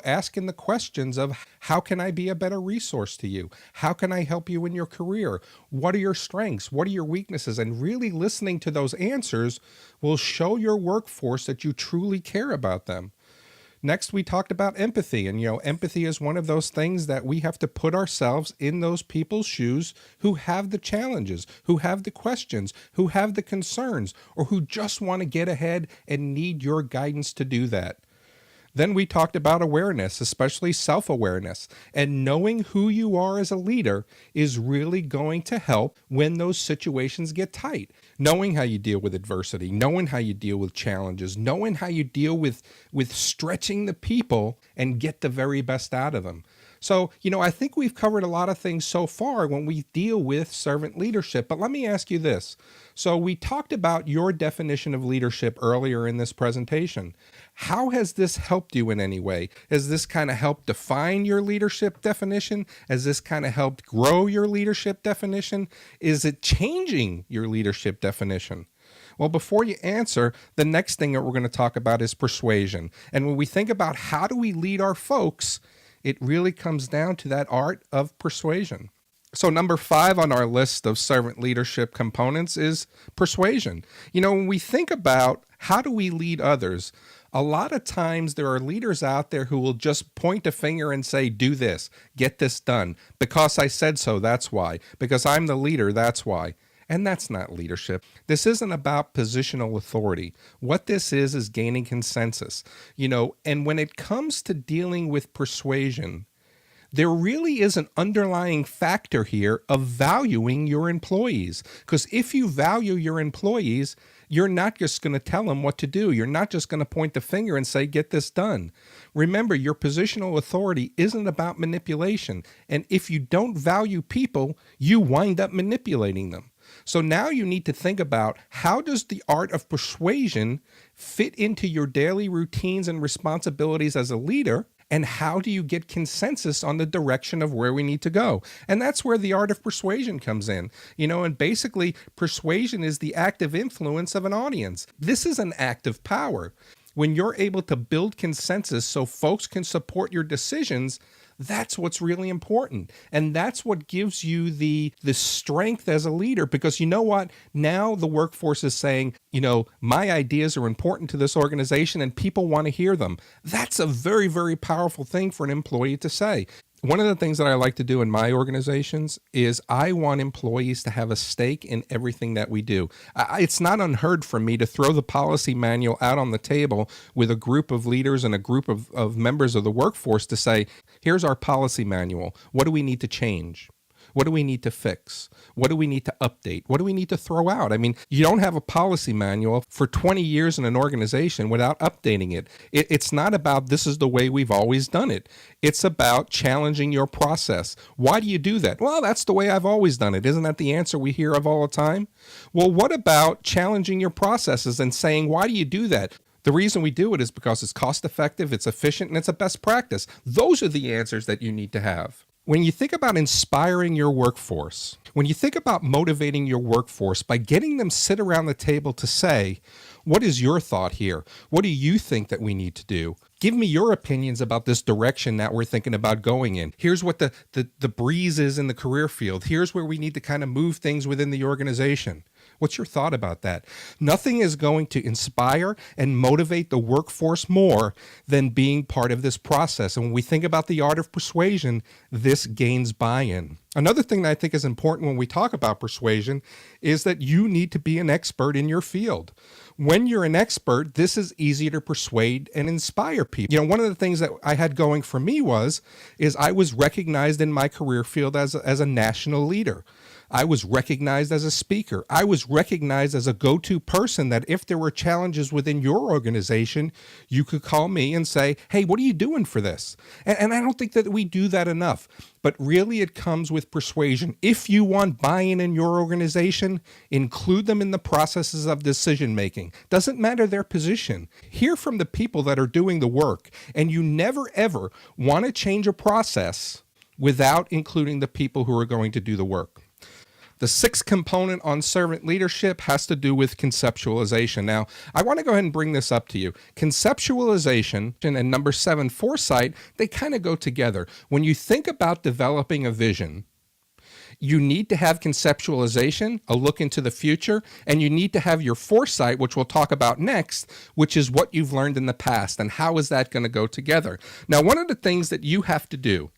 Asking the questions of, how can I be a better resource to you? How can I help you in your career? What are your strengths? What are your weaknesses? And really listening to those answers will show your workforce that you truly care about them. Next, we talked about empathy. And, empathy is one of those things that we have to put ourselves in those people's shoes who have the challenges, who have the questions, who have the concerns, or who just want to get ahead and need your guidance to do that. Then we talked about awareness, especially self-awareness, and knowing who you are as a leader is really going to help when those situations get tight. Knowing how you deal with adversity, knowing how you deal with challenges, knowing how you deal with stretching the people and get the very best out of them. So, I think we've covered a lot of things so far when we deal with servant leadership. But let me ask you this. So we talked about your definition of leadership earlier in this presentation. How has this helped you in any way? Has this kind of helped define your leadership definition? Has this kind of helped grow your leadership definition? Is it changing your leadership definition? Well, before you answer, the next thing that we're going to talk about is persuasion. And when we think about how do we lead our folks, it really comes down to that art of persuasion. So number 5 on our list of servant leadership components is persuasion. When we think about how do we lead others, a lot of times there are leaders out there who will just point a finger and say, do this, get this done. Because I said so, that's why. Because I'm the leader, that's why. And that's not leadership. This isn't about positional authority. What this is gaining consensus. And when it comes to dealing with persuasion, there really is an underlying factor here of valuing your employees. Because if you value your employees, you're not just going to tell them what to do. You're not just going to point the finger and say, get this done. Remember, your positional authority isn't about manipulation. And if you don't value people, you wind up manipulating them. So now you need to think about, how does the art of persuasion fit into your daily routines and responsibilities as a leader? And how do you get consensus on the direction of where we need to go? And that's where the art of persuasion comes in. And basically persuasion is the active influence of an audience. This is an act of power. When you're able to build consensus so folks can support your decisions, that's what's really important. And that's what gives you the strength as a leader, because you know what? Now the workforce is saying, my ideas are important to this organization and people want to hear them. That's a very, very powerful thing for an employee to say. One of the things that I like to do in my organizations is I want employees to have a stake in everything that we do. It's not unheard for me to throw the policy manual out on the table with a group of leaders and a group of members of the workforce to say, here's our policy manual. What do we need to change? What do we need to fix? What do we need to update? What do we need to throw out? I mean, you don't have a policy manual for 20 years in an organization without updating it. It's not about this is the way we've always done it. It's about challenging your process. Why do you do that? Well, that's the way I've always done it. Isn't that the answer we hear of all the time? Well, what about challenging your processes and saying, why do you do that? The reason we do it is because it's cost effective, it's efficient, and it's a best practice. Those are the answers that you need to have. When you think about inspiring your workforce, when you think about motivating your workforce by getting them sit around the table to say, what is your thought here? What do you think that we need to do? Give me your opinions about this direction that we're thinking about going in. Here's what the breeze is in the career field. Here's where we need to kind of move things within the organization. What's your thought about that? Nothing is going to inspire and motivate the workforce more than being part of this process. And when we think about the art of persuasion, this gains buy-in. Another thing that I think is important when we talk about persuasion is that you need to be an expert in your field. When you're an expert, this is easy to persuade and inspire people. One of the things that I had going for me is I was recognized in my career field as a national leader. I was recognized as a speaker. I was recognized as a go-to person that if there were challenges within your organization, you could call me and say, hey, what are you doing for this? And I don't think that we do that enough. But really it comes with persuasion. If you want buy-in in your organization, include them in the processes of decision-making. Doesn't matter their position. Hear from the people that are doing the work. And you never, ever want to change a process without including the people who are going to do the work. The sixth component on servant leadership has to do with conceptualization. Now, I want to go ahead and bring this up to you. Conceptualization and number 7, foresight, they kind of go together. When you think about developing a vision, you need to have conceptualization, a look into the future, and you need to have your foresight, which we'll talk about next, which is what you've learned in the past and how is that going to go together. Now, one of the things that you have to do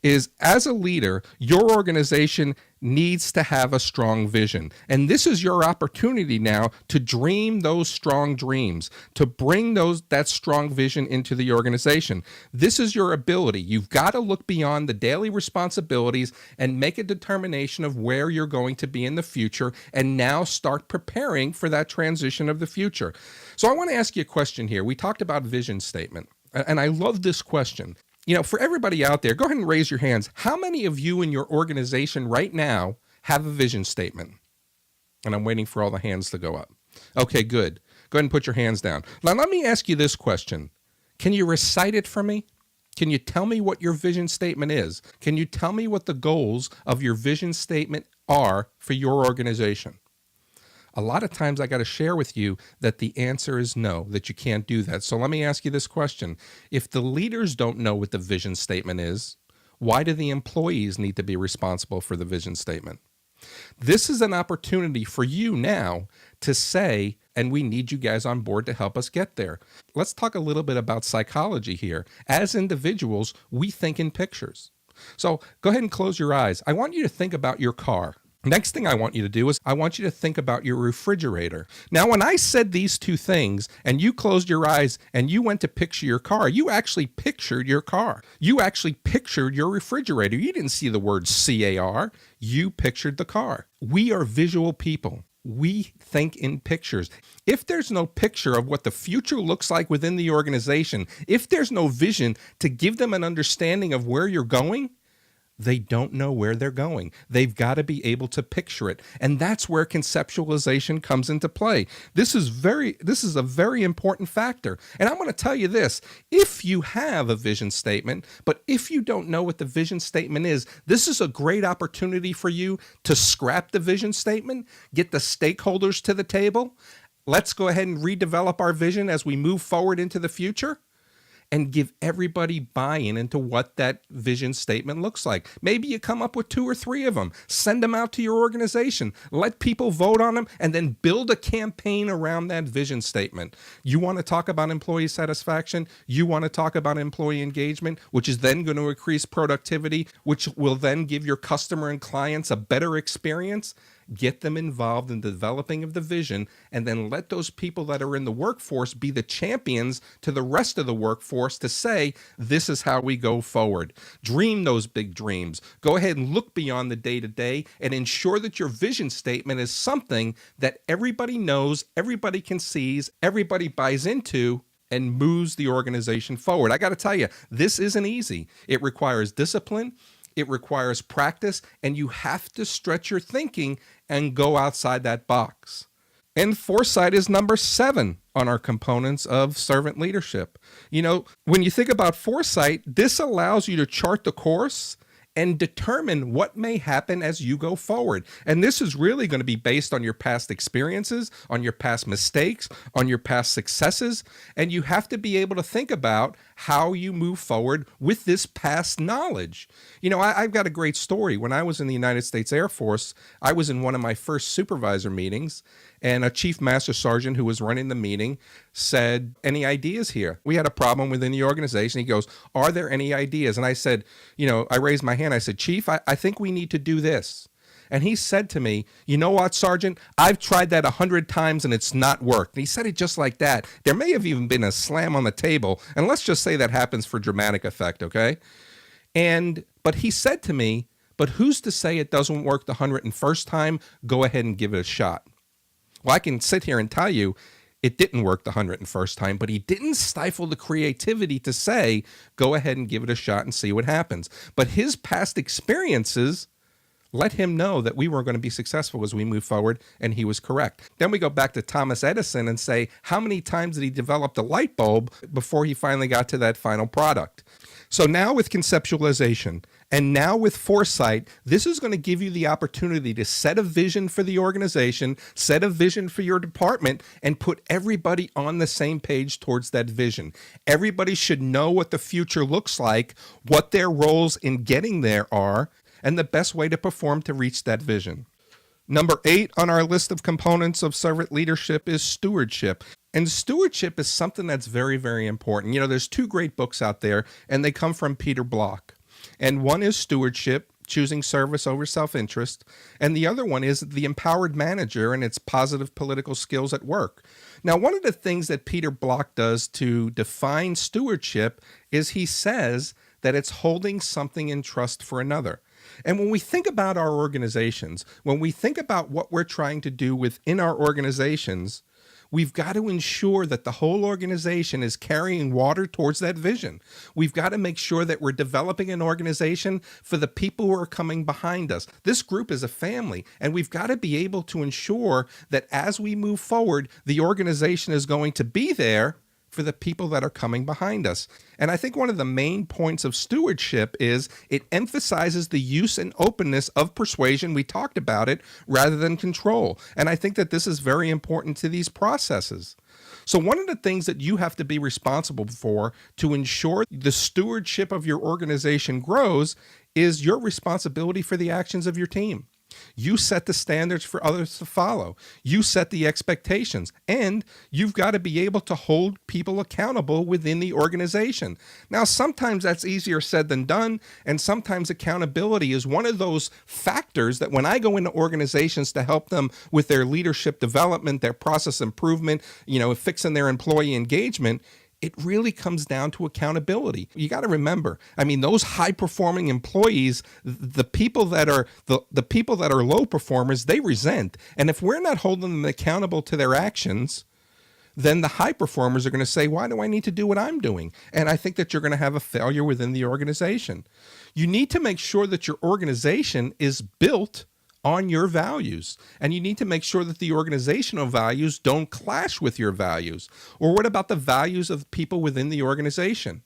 is, as a leader, your organization needs to have a strong vision. And this is your opportunity now to dream those strong dreams, to bring that strong vision into the organization. This is your ability. You've got to look beyond the daily responsibilities and make a determination of where you're going to be in the future, and now start preparing for that transition of the future. So I want to ask you a question here. We talked about vision statement, and I love this question. For everybody out there, go ahead and raise your hands. How many of you in your organization right now have a vision statement? And I'm waiting for all the hands to go up. Okay, good. Go ahead and put your hands down. Now, let me ask you this question. Can you recite it for me? Can you tell me what your vision statement is? Can you tell me what the goals of your vision statement are for your organization? A lot of times I got to share with you that the answer is no, that you can't do that. So let me ask you this question. If the leaders don't know what the vision statement is, why do the employees need to be responsible for the vision statement? This is an opportunity for you now to say, and we need you guys on board to help us get there. Let's talk a little bit about psychology here. As individuals, we think in pictures. So go ahead and close your eyes. I want you to think about your car. Next thing I want you to do is I want you to think about your refrigerator. Now, when I said these two things and you closed your eyes and you went to picture your car, you actually pictured your car. You actually pictured your refrigerator. You didn't see the word CAR. You pictured the car. We are visual people. We think in pictures. If there's no picture of what the future looks like within the organization, if there's no vision to give them an understanding of where you're going, they don't know where they're going. They've got to be able to picture it. And that's where conceptualization comes into play. This is a very important factor. And I'm going to tell you this, if you have a vision statement, but if you don't know what the vision statement is, this is a great opportunity for you to scrap the vision statement, get the stakeholders to the table. Let's go ahead and redevelop our vision as we move forward into the future, and give everybody buy-in into what that vision statement looks like. Maybe you come up with 2 or 3 of them, send them out to your organization, let people vote on them, and then build a campaign around that vision statement. You want to talk about employee satisfaction, you want to talk about employee engagement, which is then going to increase productivity, which will then give your customer and clients a better experience. Get them involved in the developing of the vision, and then let those people that are in the workforce be the champions to the rest of the workforce to say, this is how we go forward. Dream those big dreams. Go ahead and look beyond the day-to-day and ensure that your vision statement is something that everybody knows, everybody can see, everybody buys into, and moves the organization forward. I got to tell you, this isn't easy. It requires discipline. It requires practice, and you have to stretch your thinking and go outside that box. And foresight is number 7 on our components of servant leadership. You know, when you think about foresight, this allows you to chart the course and determine what may happen as you go forward. And this is really going to be based on your past experiences, on your past mistakes, on your past successes. And you have to be able to think about how you move forward with this past knowledge. You know, I've got a great story. When I was in the United States Air Force, I was in one of my first supervisor meetings, and a chief master sergeant who was running the meeting said, any ideas here? We had a problem within the organization. He goes, are there any ideas? And I said, you know, I raised my hand. I said, Chief, I think we need to do this. And he said to me, you know what, Sergeant? I've tried that 100 times and it's not worked. And he said it just like that. There may have even been a slam on the table. And let's just say that happens for dramatic effect, okay? But he said to me, but who's to say it doesn't work the 101st time? Go ahead and give it a shot. Well, I can sit here and tell you it didn't work the 101st time, but he didn't stifle the creativity to say, go ahead and give it a shot and see what happens. But his past experiences let him know that we were going to be successful as we move forward, and he was correct. Then we go back to Thomas Edison and say, how many times did he develop the light bulb before he finally got to that final product? So now with conceptualization and now with foresight, this is going to give you the opportunity to set a vision for the organization, set a vision for your department, and put everybody on the same page towards that vision. Everybody should know what the future looks like, what their roles in getting there are, and the best way to perform to reach that vision. Number 8 on our list of components of servant leadership is stewardship. And stewardship is something that's very, very important. You know, there's 2 great books out there, and they come from Peter Block. And one is Stewardship, Choosing Service Over Self-Interest. And the other one is The Empowered Manager and Its Positive Political Skills at Work. Now, one of the things that Peter Block does to define stewardship is he says that it's holding something in trust for another. And when we think about our organizations, when we think about what we're trying to do within our organizations, we've got to ensure that the whole organization is carrying water towards that vision. We've got to make sure that we're developing an organization for the people who are coming behind us. This group is a family, and we've got to be able to ensure that as we move forward, the organization is going to be there for the people that are coming behind us. And I think one of the main points of stewardship is it emphasizes the use and openness of persuasion. We talked about it, rather than control. And I think that this is very important to these processes. So one of the things that you have to be responsible for to ensure the stewardship of your organization grows is your responsibility for the actions of your team. You set the standards for others to follow. You set the expectations, and you've got to be able to hold people accountable within the organization. Now, sometimes that's easier said than done, and sometimes accountability is one of those factors that when I go into organizations to help them with their leadership development, their process improvement, fixing their employee engagement, it really comes down to accountability. You got to remember, those high performing employees, the people that are the people that are low performers, they resent. And if we're not holding them accountable to their actions, then the high performers are going to say, why do I need to do what I'm doing? And I think that you're going to have a failure within the organization. You need to make sure that your organization is built on your values. And you need to make sure that the organizational values don't clash with your values. Or what about the values of people within the organization?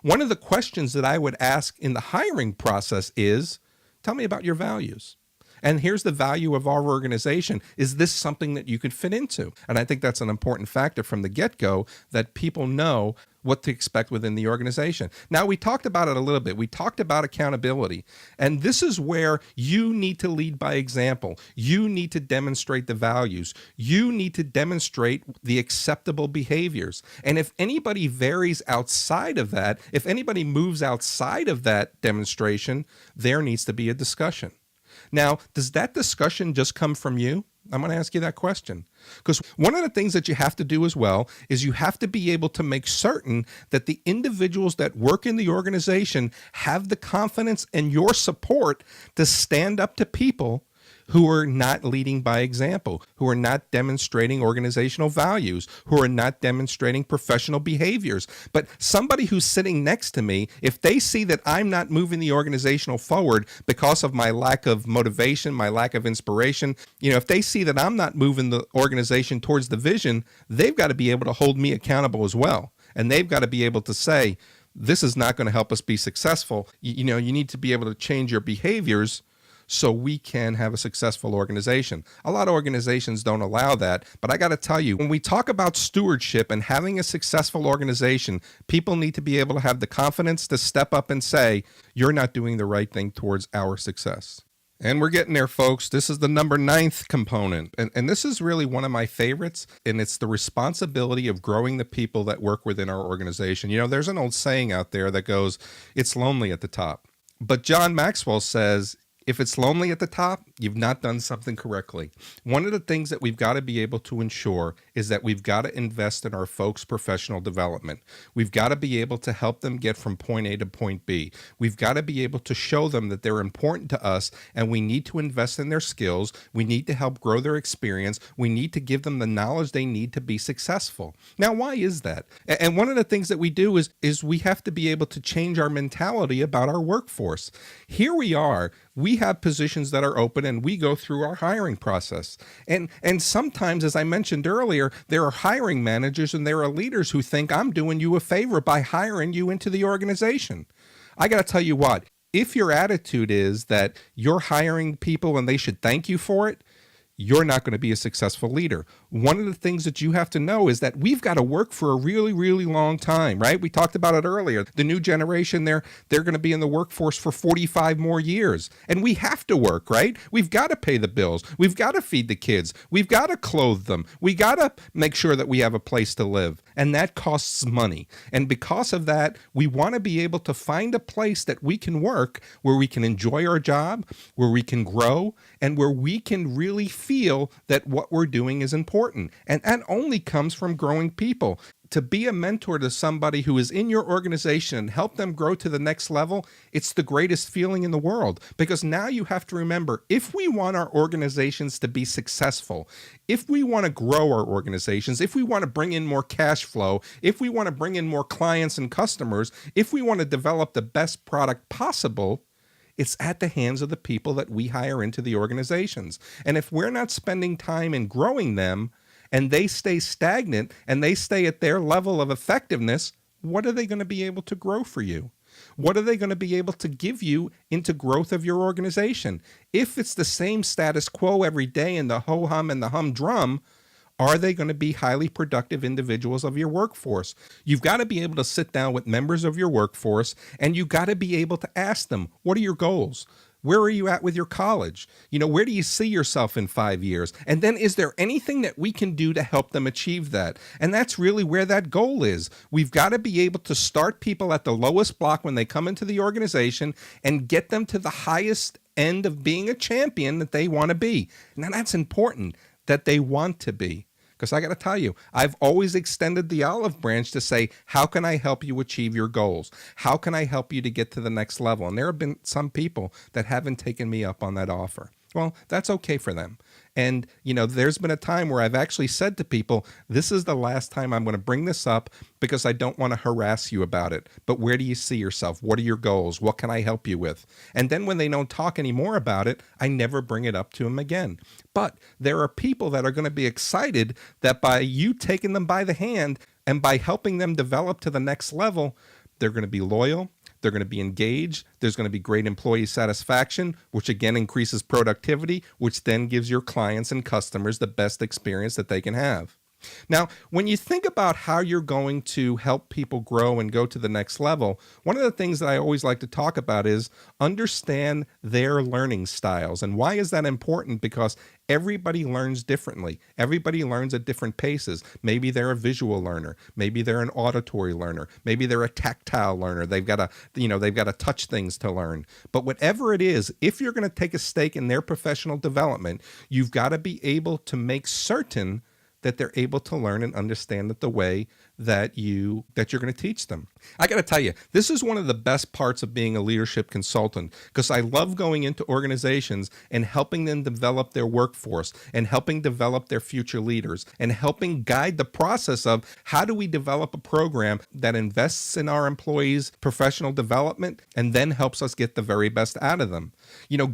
One of the questions that I would ask in the hiring process is, tell me about your values. And here's the value of our organization. Is this something that you could fit into? And I think that's an important factor from the get-go, that people know what to expect within the organization. Now, we talked about it a little bit. We talked about accountability. And this is where you need to lead by example. You need to demonstrate the values. You need to demonstrate the acceptable behaviors. And if anybody varies outside of that, if anybody moves outside of that demonstration, there needs to be a discussion. Now, does that discussion just come from you? I'm going to ask you that question. Because one of the things that you have to do as well is you have to be able to make certain that the individuals that work in the organization have the confidence and your support to stand up to people who are not leading by example, who are not demonstrating organizational values, who are not demonstrating professional behaviors. But somebody who's sitting next to me, if they see that I'm not moving the organizational forward because of my lack of motivation, my lack of inspiration, if they see that I'm not moving the organization towards the vision, they've got to be able to hold me accountable as well. And they've got to be able to say, this is not going to help us be successful. You need to be able to change your behaviors so we can have a successful organization. A lot of organizations don't allow that, but I got to tell you, when we talk about stewardship and having a successful organization, people need to be able to have the confidence to step up and say, you're not doing the right thing towards our success. And we're getting there, folks. This is the number 9th component. And this is really one of my favorites. And it's the responsibility of growing the people that work within our organization. There's an old saying out there that goes, it's lonely at the top. But John Maxwell says, if it's lonely at the top, you've not done something correctly. One of the things that we've got to be able to ensure is that we've got to invest in our folks' professional development. We've got to be able to help them get from point A to point B. We've got to be able to show them that they're important to us, and we need to invest in their skills. We need to help grow their experience. We need to give them the knowledge they need to be successful. Now, why is that? And one of the things that we do is we have to be able to change our mentality about our workforce. Here we are. We have positions that are open and we go through our hiring process. And sometimes, as I mentioned earlier, there are hiring managers and there are leaders who think I'm doing you a favor by hiring you into the organization. I got to tell you what, if your attitude is that you're hiring people and they should thank you for it, you're not going to be a successful leader. One of the things that you have to know is that we've got to work for a really, really long time, right? We talked about it earlier. The new generation, they're going to be in the workforce for 45 more years. And we have to work, right? We've got to pay the bills. We've got to feed the kids. We've got to clothe them. We got to make sure that we have a place to live. And that costs money. And because of that, we want to be able to find a place that we can work where we can enjoy our job, where we can grow, and where we can really feel that what we're doing is important. And that only comes from growing people. To be a mentor to somebody who is in your organization and help them grow to the next level, it's the greatest feeling in the world. Because now you have to remember, if we want our organizations to be successful, if we want to grow our organizations, if we want to bring in more cash flow, if we want to bring in more clients and customers, if we want to develop the best product possible, it's at the hands of the people that we hire into the organizations. And if we're not spending time in growing them and they stay stagnant and they stay at their level of effectiveness, what are they going to be able to grow for you? What are they going to be able to give you into growth of your organization? If it's the same status quo every day and the ho-hum and the humdrum, are they going to be highly productive individuals of your workforce? You've got to be able to sit down with members of your workforce, and you've got to be able to ask them, what are your goals? Where are you at with your college? Where do you see yourself in 5 years? And then is there anything that we can do to help them achieve that? And that's really where that goal is. We've got to be able to start people at the lowest block when they come into the organization and get them to the highest end of being a champion that they want to be. Now that's important, that they want to be. Because I got to tell you, I've always extended the olive branch to say, how can I help you achieve your goals? How can I help you to get to the next level? And there have been some people that haven't taken me up on that offer. Well, that's okay for them. And, there's been a time where I've actually said to people, this is the last time I'm going to bring this up because I don't want to harass you about it. But where do you see yourself? What are your goals? What can I help you with? And then when they don't talk anymore about it, I never bring it up to them again. But there are people that are going to be excited that by you taking them by the hand and by helping them develop to the next level, they're going to be loyal. They're going to be engaged. There's going to be great employee satisfaction, which again increases productivity, which then gives your clients and customers the best experience that they can have. Now, when you think about how you're going to help people grow and go to the next level, one of the things that I always like to talk about is understand their learning styles. And why is that important? Because everybody learns differently. Everybody learns at different paces. Maybe they're a visual learner. Maybe they're an auditory learner. Maybe they're a tactile learner. They've got to touch things to learn. But whatever it is, if you're going to take a stake in their professional development, you've got to be able to make certain that they're able to learn and understand it the way that you're going to teach them. I got to tell you, this is one of the best parts of being a leadership consultant, because I love going into organizations and helping them develop their workforce and helping develop their future leaders and helping guide the process of how do we develop a program that invests in our employees' professional development and then helps us get the very best out of them.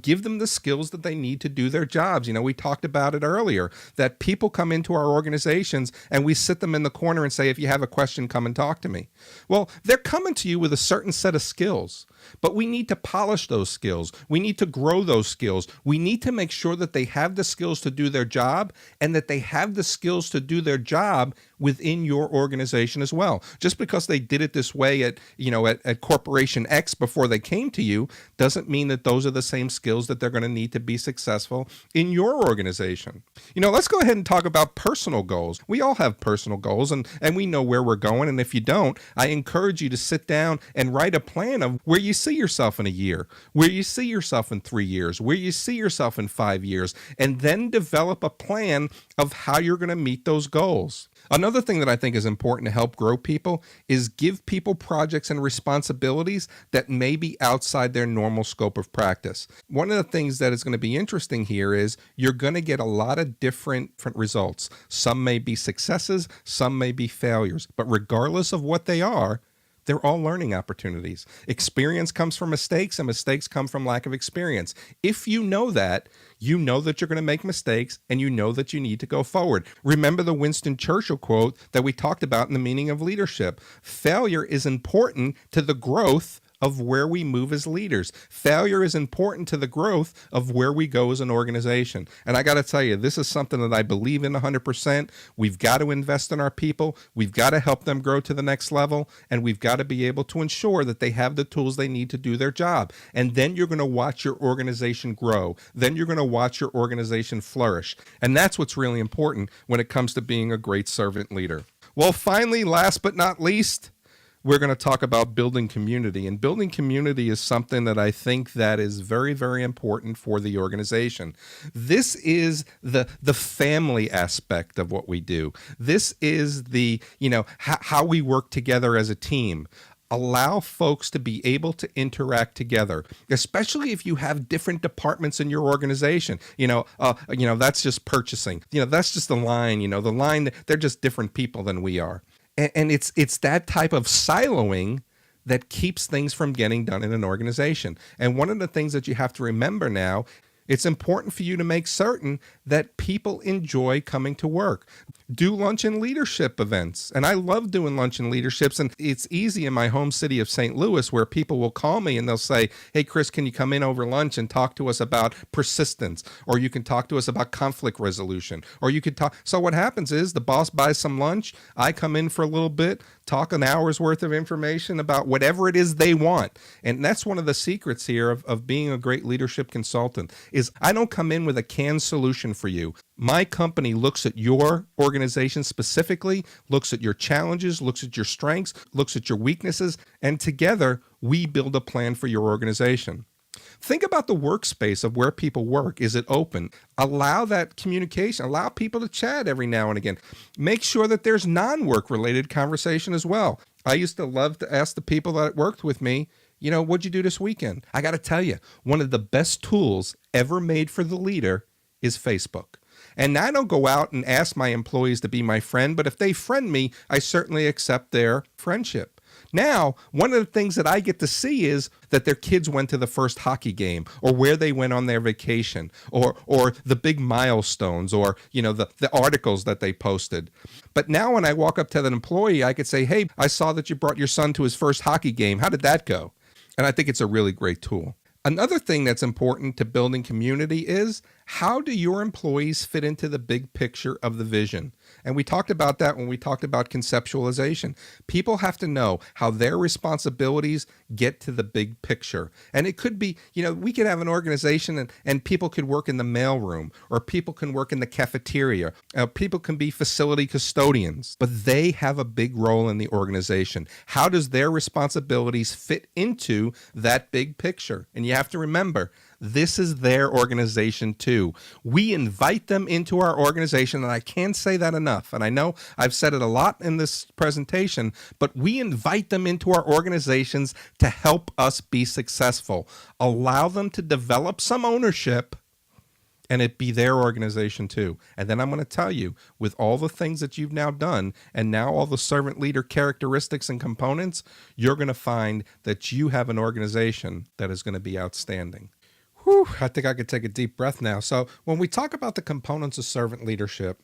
Give them the skills that they need to do their jobs. We talked about it earlier, that people come into our organizations and we sit them in the corner and say, if you have a question, come and talk to me. Well, they're coming to you with a certain set of skills, but we need to polish those skills. We need to grow those skills. We need to make sure that they have the skills to do their job and that they have the skills to do their job within your organization as well. Just because they did it this way at Corporation X before they came to you doesn't mean that those are the same skills that they're going to need to be successful in your organization. Let's go ahead and talk about personal goals. We all have personal goals and we know where we're going. And if you don't, I encourage you to sit down and write a plan of where you see yourself in a year, where you see yourself in 3 years, where you see yourself in 5 years, and then develop a plan of how you're going to meet those goals. Another thing that I think is important to help grow people is give people projects and responsibilities that may be outside their normal scope of practice. One of the things that is going to be interesting here is you're going to get a lot of different results. Some may be successes, some may be failures, but regardless of what they are, they're all learning opportunities. Experience comes from mistakes, and mistakes come from lack of experience. If you know that you're going to make mistakes, and you know that you need to go forward. Remember the Winston Churchill quote that we talked about in the meaning of leadership. Failure is important to the growth of where we move as leaders. Failure is important to the growth of where we go as an organization. And I got to tell you, this is something that I believe in 100%. We've got to invest in our people. We've got to help them grow to the next level. And we've got to be able to ensure that they have the tools they need to do their job. And then you're going to watch your organization grow. Then you're going to watch your organization flourish. And that's what's really important when it comes to being a great servant leader. Well, finally, last but not least, we're going to talk about building community. And building community is something that I think that is very, very important for the organization. This is the family aspect of what we do. This is the, how we work together as a team. Allow folks to be able to interact together, especially if you have different departments in your organization. That's just purchasing. That's just the line. The line, they're just different people than we are. And it's that type of siloing that keeps things from getting done in an organization. And one of the things that you have to remember now, It's important for you to make certain that people enjoy coming to work. Do lunch and leadership events. And I love doing lunch and leaderships. And it's easy in my home city of St. Louis where people will call me and they'll say, hey, Chris, can you come in over lunch and talk to us about persistence? Or you can talk to us about conflict resolution. Or you could talk. So what happens is the boss buys some lunch. I come in for a little bit, talk an hour's worth of information about whatever it is they want. And that's one of the secrets here of being a great leadership consultant is I don't come in with a canned solution for you. My company looks at your organization specifically, looks at your challenges, looks at your strengths, looks at your weaknesses, and together we build a plan for your organization. Think about the workspace of where people work. Is it open? Allow that communication. Allow people to chat every now and again. Make sure that there's non-work related conversation as well. I used to love to ask the people that worked with me, what'd you do this weekend? I got to tell you, one of the best tools ever made for the leader is Facebook. And I don't go out and ask my employees to be my friend, but if they friend me, I certainly accept their friendship. Now, one of the things that I get to see is that their kids went to the first hockey game or where they went on their vacation or the big milestones or, the articles that they posted. But now when I walk up to that employee, I could say, hey, I saw that you brought your son to his first hockey game. How did that go? And I think it's a really great tool. Another thing that's important to building community is how do your employees fit into the big picture of the vision? And we talked about that when we talked about conceptualization. People have to know how their responsibilities get to the big picture. And it could be, we could have an organization and people could work in the mailroom or people can work in the cafeteria. People can be facility custodians, but they have a big role in the organization. How does their responsibilities fit into that big picture? And you have to remember, this is their organization too. We invite them into our organization, and I can't say that enough. And I know I've said it a lot in this presentation, but we invite them into our organizations to help us be successful. Allow them to develop some ownership, and it be their organization too. And then I'm going to tell you, with all the things that you've now done, and now all the servant leader characteristics and components, you're going to find that you have an organization that is going to be outstanding. Whew, I think I could take a deep breath now. So when we talk about the components of servant leadership,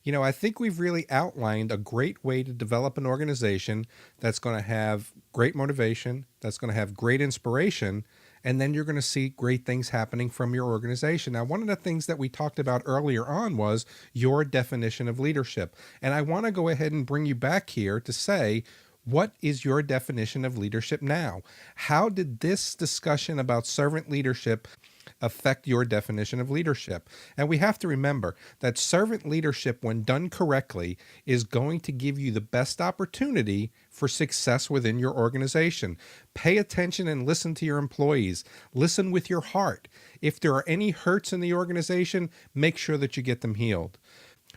I think we've really outlined a great way to develop an organization that's going to have great motivation, that's going to have great inspiration, and then you're going to see great things happening from your organization. Now, one of the things that we talked about earlier on was your definition of leadership. And I want to go ahead and bring you back here to say, what is your definition of leadership now? How did this discussion about servant leadership affect your definition of leadership? And we have to remember that servant leadership, when done correctly, is going to give you the best opportunity for success within your organization. Pay attention and listen to your employees. Listen with your heart. If there are any hurts in the organization, make sure that you get them healed.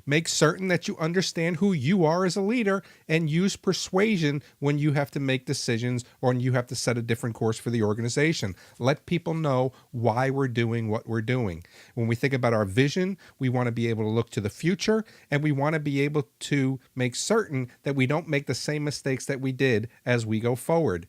Make certain that you understand who you are as a leader and use persuasion when you have to make decisions or when you have to set a different course for the organization. Let people know why we're doing what we're doing. When we think about our vision, we want to be able to look to the future, and we want to be able to make certain that we don't make the same mistakes that we did as we go forward.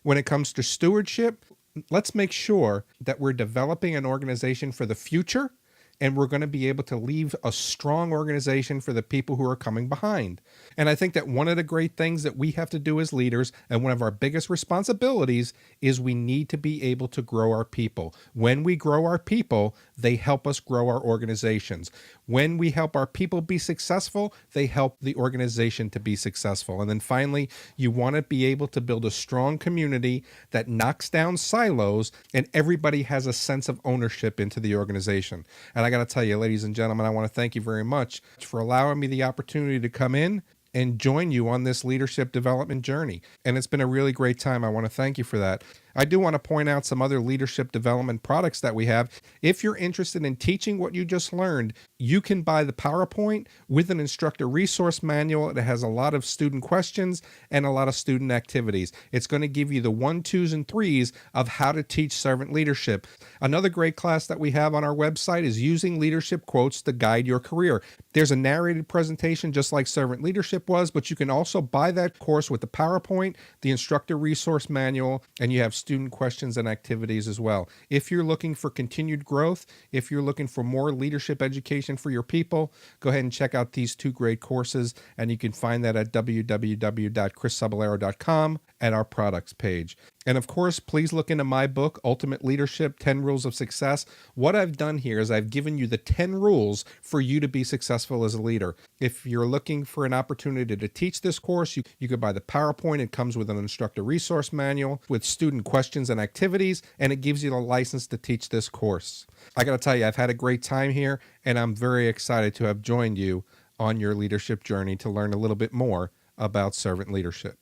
When it comes to stewardship, let's make sure that we're developing an organization for the future, and we're going to be able to leave a strong organization for the people who are coming behind. And I think that one of the great things that we have to do as leaders, and one of our biggest responsibilities, is we need to be able to grow our people. When we grow our people, they help us grow our organizations. When we help our people be successful, they help the organization to be successful. And then finally, you want to be able to build a strong community that knocks down silos and everybody has a sense of ownership into the organization. And I got to tell you, ladies and gentlemen, I want to thank you very much for allowing me the opportunity to come in and join you on this leadership development journey. And it's been a really great time. I want to thank you for that. I do want to point out some other leadership development products that we have. If you're interested in teaching what you just learned, you can buy the PowerPoint with an instructor resource manual. It has a lot of student questions and a lot of student activities. It's going to give you the 1, 2s, and 3s of how to teach servant leadership. Another great class that we have on our website is using leadership quotes to guide your career. There's a narrated presentation just like servant leadership was, but you can also buy that course with the PowerPoint, the instructor resource manual, and you have student questions and activities as well. If you're looking for continued growth, if you're looking for more leadership education for your people, go ahead and check out these two great courses, and you can find that at www.chriscebollero.com at our products page. And of course, please look into my book, Ultimate Leadership, 10 Rules of Success. What I've done here is I've given you the 10 rules for you to be successful as a leader. If you're looking for an opportunity to teach this course, you could buy the PowerPoint. It comes with an instructor resource manual with student questions and activities, and it gives you the license to teach this course. I got to tell you, I've had a great time here, and I'm very excited to have joined you on your leadership journey to learn a little bit more about servant leadership.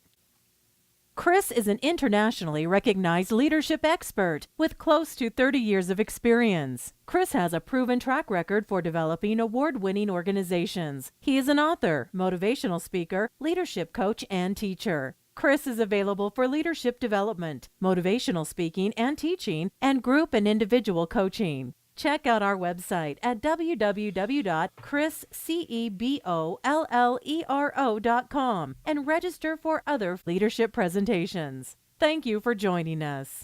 Chris is an internationally recognized leadership expert with close to 30 years of experience. Chris has a proven track record for developing award-winning organizations. He is an author, motivational speaker, leadership coach, and teacher. Chris is available for leadership development, motivational speaking and teaching, and group and individual coaching. Check out our website at www.chriscebollero.com and register for other leadership presentations. Thank you for joining us.